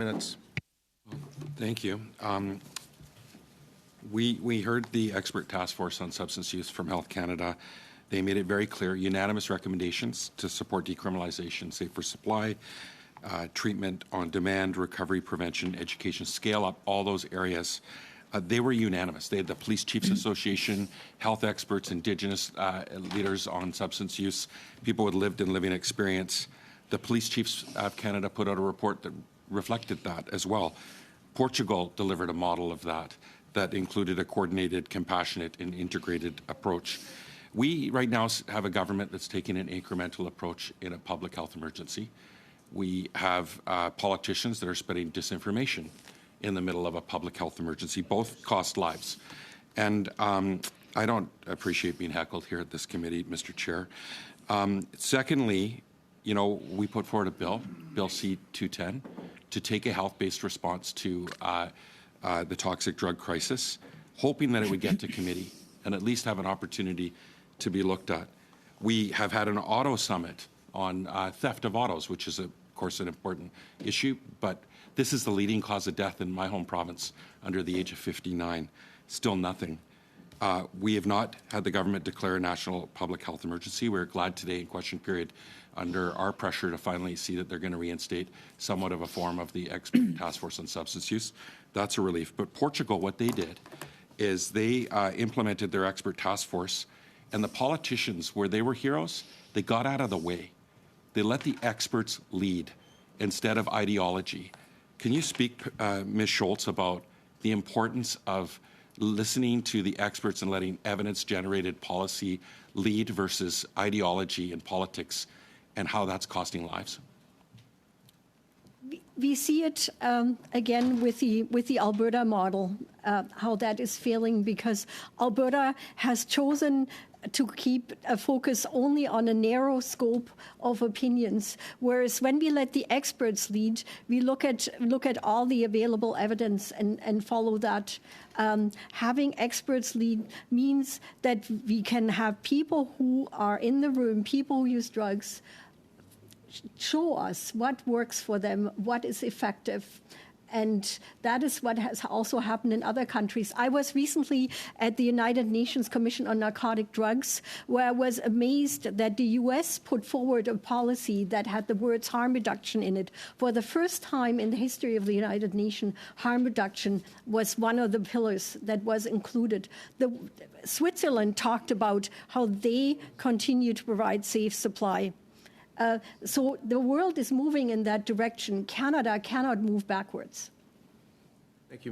Minutes. Thank you. We heard the expert task force on substance use from Health Canada. They made it very clear, unanimous recommendations to support decriminalization, safer supply, treatment on demand, recovery, prevention, education, scale up, all those areas. They were unanimous. They had the Police Chiefs Association, health experts, Indigenous leaders on substance use, people with lived and living experience. The Police Chiefs of Canada put out a report that reflected that as well. Portugal delivered a model of that included a coordinated, compassionate, and integrated approach. We right now have a government that's taking an incremental approach in a public health emergency. We have politicians that are spreading disinformation in the middle of a public health emergency. Both cost lives. And I don't appreciate being heckled here at this committee, Mr. Chair. Secondly, you know, we put forward a bill, Bill C-210, to take a health-based response to the toxic drug crisis, hoping that it would get to committee and at least have an opportunity to be looked at. We have had an auto summit on theft of autos, which is, of course, an important issue, but this is the leading cause of death in my home province under the age of 59. Still nothing. We have not had the government declare a national public health emergency. We're glad today in question period, under our pressure to finally see that they're going to reinstate somewhat of a form of the expert task force on substance use. That's a relief. But Portugal, what they did is they implemented their expert task force, and the politicians, where they were heroes, they got out of the way. They let the experts lead instead of ideology. Can you speak, Ms. Schultz, about the importance of listening to the experts and letting evidence-generated policy lead versus ideology and politics, and how that's costing lives? We see it again with the Alberta model, how that is failing, because Alberta has chosen to keep a focus only on a narrow scope of opinions, whereas when we let the experts lead, we look at all the available evidence and follow that. Having experts lead means that we can have people who are in the room, people who use drugs, show us what works for them, what is effective. And that is what has also happened in other countries. I was recently at the United Nations Commission on Narcotic Drugs, where I was amazed that the US put forward a policy that had the words harm reduction in it. For the first time in the history of the United Nations, harm reduction was one of the pillars that was included. Switzerland talked about how they continue to provide safe supply. So the world is moving in that direction. Canada cannot move backwards. Thank you.